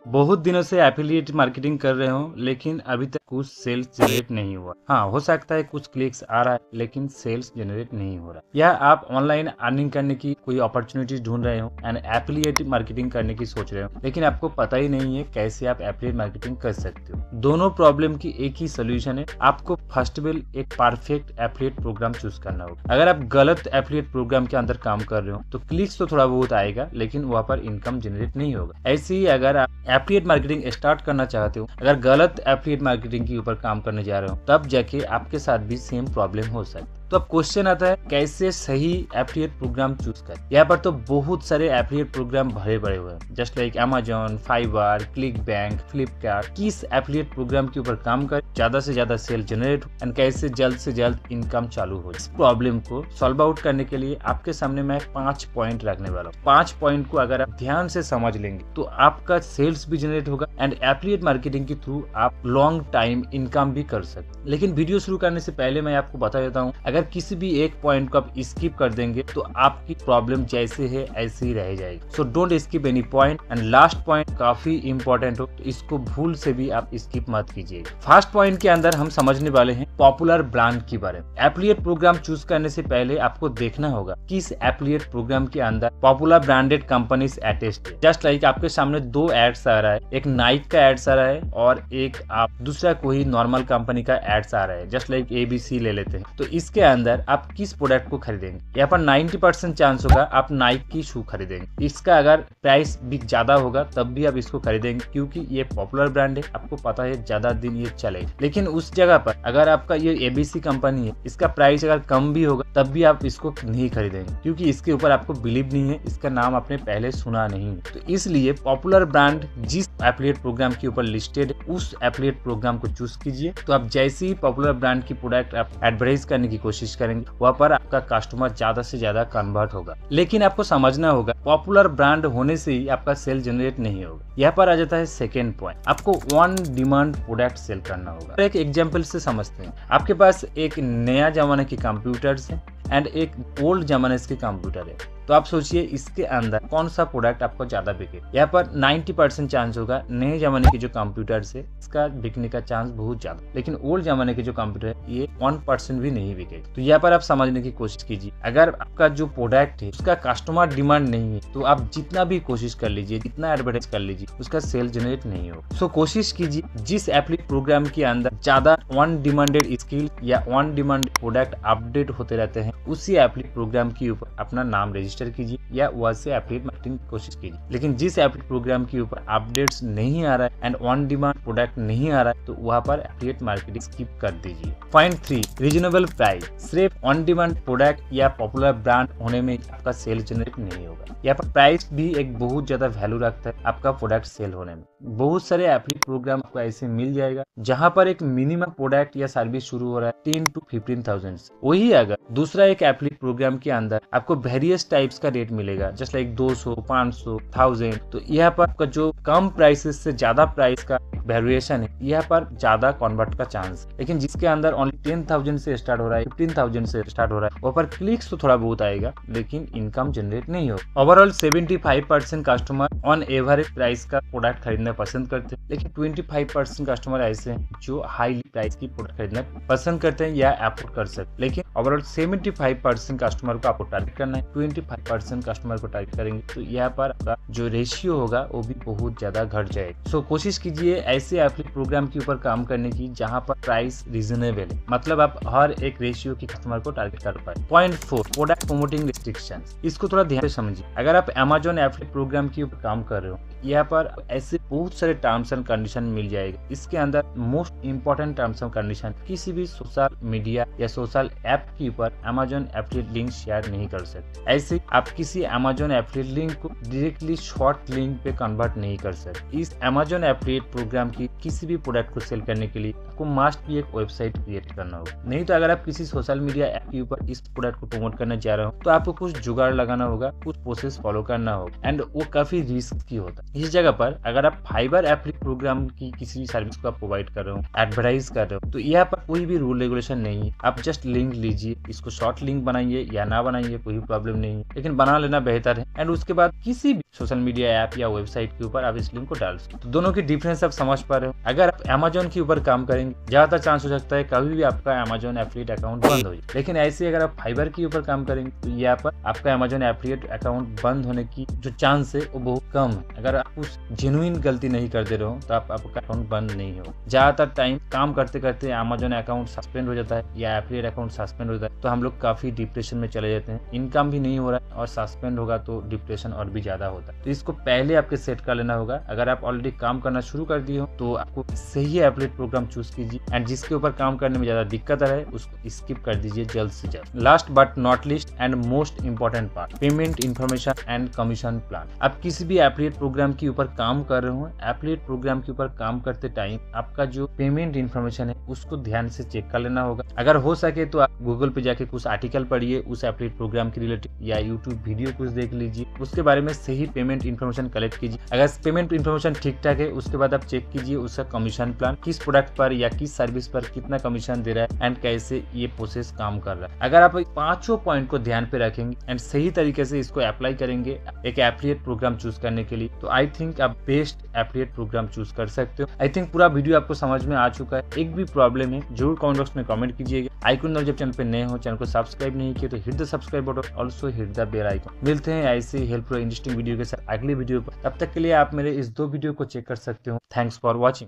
बहुत दिनों से एफिलिएट मार्केटिंग कर रहे हो लेकिन अभी तक कुछ सेल्स जनरेट नहीं हुआ। हाँ, हो सकता है कुछ क्लिक्स आ रहा है लेकिन सेल्स जनरेट नहीं हो रहा। या आप ऑनलाइन अर्निंग करने की कोई अपॉर्चुनिटीज ढूंढ रहे हो एंड एफिलिएट मार्केटिंग करने की सोच रहे हो लेकिन आपको पता ही नहीं है कैसे आप एफिलिएट मार्केटिंग कर सकते हो। दोनों प्रॉब्लम की एक ही सोल्यूशन है, आपको फर्स्ट वेल एक परफेक्ट एफिलिएट प्रोग्राम चूज करना होगा। अगर आप गलत एफिलिएट प्रोग्राम के अंदर काम कर रहे हो तो क्लिक्स तो थोड़ा बहुत आएगा लेकिन वहाँ पर इनकम जनरेट नहीं होगा। ऐसे ही अगर आप एफिलिएट मार्केटिंग स्टार्ट करना चाहते हो, अगर गलत एफिलिएट मार्केटिंग के ऊपर काम करने जा रहे हो, तब जाके आपके साथ भी सेम प्रॉब्लम हो सकती है। तो अब क्वेश्चन आता है कैसे सही एफिलिएट प्रोग्राम चूज कर। यहाँ पर तो बहुत सारे एफिलिएट प्रोग्राम भरे पड़े हुए हैं, just like Amazon, Fiverr, ClickBank, Flipkart. किस एफिलिएट प्रोग्राम के ऊपर काम कर ज्यादा से ज्यादा सेल जनरेट हो एंड कैसे जल्द से जल्द इनकम चालू हो। इस प्रॉब्लम को सॉल्व आउट करने के लिए आपके सामने मैं 5 पॉइंट रखने वाला हूँ। 5 पॉइंट को अगर आप ध्यान से समझ लेंगे तो आपका सेल्स भी जनरेट होगा एंड एफिलिएट मार्केटिंग के थ्रू आप लॉन्ग टाइम इनकम भी कर सकते। लेकिन वीडियो शुरू करने से पहले मैं आपको बता देता हूँ, अगर किसी भी एक पॉइंट को आप स्किप कर देंगे तो आपकी प्रॉब्लम जैसे है ऐसे ही रह जाएगी। So don't skip any point and last point काफी इंपॉर्टेंट हो तो इसको भूल से भी आप स्किप मत कीजिए। फर्स्ट पॉइंट के अंदर हम समझने वाले हैं पॉपुलर ब्रांड के बारे में। एफिलिएट प्रोग्राम चूज करने से पहले आपको देखना होगा किस एफिलिएट प्रोग्राम के अंदर पॉपुलर ब्रांडेड कंपनीज अटैच्ड है। जस्ट लाइक आपके सामने 2 एड्स आ रहा है, एक नाइक का एड्स आ रहा है और एक आप दूसरा कोई नॉर्मल कंपनी का एड्स आ रहा है, जस्ट लाइक ABC ले लेते हैं। तो इसके अंदर आप किस प्रोडक्ट को खरीदेंगे? यहाँ पर 90% चांस होगा आप नाइक की शू खरीदेंगे। इसका अगर प्राइस भी ज्यादा होगा तब भी आप इसको खरीदेंगे क्योंकि ये पॉपुलर ब्रांड है, आपको पता है ज्यादा दिन ये चले। लेकिन उस जगह पर अगर आपका ये ABC कंपनी है, इसका प्राइस अगर कम भी होगा तब भी आप इसको नहीं खरीदेंगे क्योंकि इसके ऊपर आपको बिलीव नहीं है, इसका नाम आपने पहले सुना नहीं है। तो इसलिए पॉपुलर ब्रांड जिस एफिलिएट प्रोग्राम के ऊपर लिस्टेड है उस एफिलिएट प्रोग्राम को चूज कीजिए। तो आप जैसे ही पॉपुलर ब्रांड की प्रोडक्ट आप एडवर्टाइज करने की कोशिश करेंगे वहाँ पर आपका कस्टमर ज्यादा से ज्यादा कन्वर्ट होगा। लेकिन आपको समझना होगा पॉपुलर ब्रांड होने से ही आपका सेल जनरेट नहीं होगा। यहाँ पर आ जाता है सेकेंड पॉइंट, आपको ऑन डिमांड प्रोडक्ट सेल करना होगा। एक एग्जाम्पल से समझते हैं, आपके पास एक नया जमाने के कंप्यूटर्स है एंड एक ओल्ड जमाने के कंप्यूटर है। तो आप सोचिए इसके अंदर कौन सा प्रोडक्ट आपको ज्यादा बिके। यहाँ पर 90% चांस होगा नए जमाने के जो कंप्यूटर है इसका बिकने का चांस बहुत ज्यादा, लेकिन ओल्ड जमाने के जो कंप्यूटर है ये 1% भी नहीं बिके। तो यहाँ पर आप समझने की कोशिश कीजिए, अगर आपका जो प्रोडक्ट है उसका कस्टमर डिमांड नहीं है तो आप जितना भी कोशिश कर लीजिए, जितना एडवर्टाइज कर लीजिए, उसका सेल जनरेट नहीं हो। सो कोशिश कीजिए जिस एफिलिएट प्रोग्राम के अंदर ज्यादा ऑन डिमांडेड स्किल या ऑन डिमांड प्रोडक्ट अपडेट होते रहते हैं उसी एफिलिएट प्रोग्राम के ऊपर अपना नाम रजिस्टर कीजिए या वैसे एफिलिएट मार्केटिंग की कोशिश कीजिए। लेकिन जिस एफिलिएट प्रोग्राम के ऊपर अपडेट्स नहीं आ रहा है एंड ऑन डिमांड प्रोडक्ट नहीं आ रहा है तो वहां पर एफिलिएट मार्केटिंग स्किप कर दीजिए। Point 3, reasonable price. सिर्फ ऑन डिमांड प्रोडक्ट या पॉपुलर ब्रांड होने में आपका सेल जनरेट नहीं होगा। यहाँ पर प्राइस भी एक बहुत ज्यादा वैल्यू रखता है आपका प्रोडक्ट सेल होने में। बहुत सारे एफिलिएट प्रोग्राम आपको ऐसे मिल जाएगा जहां पर एक मिनिमम प्रोडक्ट या सर्विस शुरू हो रहा है 10 to 15,000 से। वही अगर दूसरा एक एफिलिएट प्रोग्राम के अंदर आपको वेरियस टाइप्स का रेट मिलेगा, जस्ट लाइक 200, 500, 1000। तो यहाँ पर आपका जो कम प्राइसेस से ज्यादा प्राइस का वेरिएशन है, यहाँ पर ज्यादा कन्वर्ट का चांस। लेकिन जिसके अंदर ओनली 10,000 से स्टार्ट हो रहा है, 15,000 से स्टार्ट हो रहा है, वहाँ पर क्लिक्स तो थोड़ा बहुत आएगा लेकिन इनकम जनरेट नहीं हो। Overall 75% customer on average price का प्रोडक्ट खरीदना पसंद करते हैं, लेकिन 25% कस्टमर ऐसे हैं जो हाईली प्राइस की प्रोडक्ट खरीदना पसंद करते हैं या अफोर्ड कर सकते। लेकिन ओवरऑल 75% कस्टमर को आपको टारगेट करना है, 25% कस्टमर को टारगेट करेंगे तो यहाँ पर आपका जो रेशियो होगा वो भी बहुत ज्यादा घट जाएगा। सो कोशिश कीजिए ऐसे एफिलिएट प्रोग्राम के ऊपर काम करने की जहाँ पर प्राइस रीजनेबल है, मतलब आप हर एक रेशियो की कस्टमर को टारगेट कर पाए। Point 4, product promoting restrictions. इसको थोड़ा ध्यान से समझिए। अगर आप अमेजॉन एफिलिएट प्रोग्राम के ऊपर काम कर रहे हो, यहाँ पर ऐसे बहुत सारे टर्म्स एंड कंडीशन मिल जाएगा। इसके अंदर most important terms and condition, किसी भी सोशल मीडिया या सोशल ऐप के ऊपर अमेजॉन एफिलिएट लिंक शेयर नहीं कर सकते। ऐसे आप किसी अमेजॉन एफिलिएट लिंक को डायरेक्टली शॉर्ट लिंक पे कन्वर्ट नहीं कर सकते। इस अमेजॉन एफिलिएट प्रोग्राम की किसी भी प्रोडक्ट को सेल करने के लिए आपको मस्ट भी एक वेबसाइट क्रिएट करना होगा। नहीं तो अगर आप किसी सोशल मीडिया ऐप के ऊपर इस प्रोडक्ट को प्रमोट करने जा रहे हो तो आपको कुछ जुगाड़ लगाना होगा, कुछ प्रोसेस फॉलो करना होगा एंड वो काफी रिस्की होता है। इस जगह पर अगर आप फाइबर एप्लीकेशन प्रोग्राम की किसी सर्विस को आप प्रोवाइड कर रहे हो, एडवर्टाइज कर रहे हो, तो यहाँ पर कोई भी रूल रेगुलेशन नहीं है। आप जस्ट लिंक लीजिए, इसको शॉर्ट लिंक बनाइए या ना बनाइए कोई प्रॉब्लम नहीं है, लेकिन बना लेना बेहतर है। एंड उसके बाद किसी भी सोशल मीडिया ऐप या वेबसाइट के ऊपर आप इस लिंक को डाल सकते हो। तो दोनों की डिफरेंस आप समझ पा रहे हो। अगर आप अमेजोन के ऊपर काम करेंगे, ज्यादातर चांस हो सकता है कभी भी आपका अमेजोन एफिलिएट अकाउंट बंद हो जाए, लेकिन ऐसे अगर आप फाइबर के ऊपर काम करेंगे तो यहाँ पर आपका अमेजोन एफिलिएट अकाउंट बंद होने की जो चांस है वो बहुत कम है। अगर आप कुछ जेन्युइन गलती नहीं कर दे रहे हो तो आपका अकाउंट बंद नहीं हो। ज्यादातर टाइम काम करते करते अमेजोन अकाउंट सस्पेंड हो जाता है या एफिलिएट अकाउंट सस्पेंड हो जाता है, तो हम लोग काफी डिप्रेशन में चले जाते हैं। इनकम भी नहीं हो रहा है और सस्पेंड होगा तो डिप्रेशन और भी ज्यादा होता है। तो इसको पहले आपके सेट कर लेना होगा। अगर आप ऑलरेडी काम करना शुरू कर दिए हो तो आपको सही एफिलिएट प्रोग्राम चूज कीजिए, एंड जिसके ऊपर काम करने में ज्यादा दिक्कत आ रहा है उसको स्किप कर दीजिए जल्द से जल्द। Last but not list and most important part, payment information and commission plan. आप किसी भी एफिलिएट प्रोग्राम के ऊपर काम कर रहे हो, एफिलिएट प्रोग्राम के ऊपर काम करते टाइम आपका जो पेमेंट इन्फॉर्मेशन है उसको ध्यान से चेक कर लेना होगा। अगर हो सके तो आप गूगल पे जाके कुछ आर्टिकल पढ़िए उस एफिलिएट प्रोग्राम के रिलेटेड, या यूट्यूब वीडियो कुछ देख लीजिए, उसके बारे में सही पेमेंट इन्फॉर्मेशन कलेक्ट कीजिए। अगर पेमेंट इन्फॉर्मेशन ठीक ठाक है उसके बाद आप चेक कीजिए उसका कमीशन प्लान, किस प्रोडक्ट पर या किस सर्विस पर कितना कमीशन दे रहा है एंड कैसे ये प्रोसेस काम कर रहा है। अगर आप पांचों पॉइंट को ध्यान पे रखेंगे एंड सही तरीके से इसको अप्लाई करेंगे एक एफिलिएट प्रोग्राम चूज करने के लिए, तो आई थिंक आप बेस्ट एफिलिएट प्रोग्राम चूज कर सकते हो। आई थिंक पूरा वीडियो आपको समझ में आ चुका है। एक भी प्रॉब्लम है जरूर कमेंट बॉक्स में कमेंट कीजिएगा। आइकन जब चैनल पे नए हो, चैनल को सब्सक्राइब नहीं किया तो hit the subscribe button, also hit the bell icon. मिलते हैं ऐसे ही हेल्पफुल इंटरेस्टिंग वीडियो के साथ अगली वीडियो पर। तब तक के लिए आप मेरे इस 2 वीडियो को चेक कर सकते हो। Thanks for watching.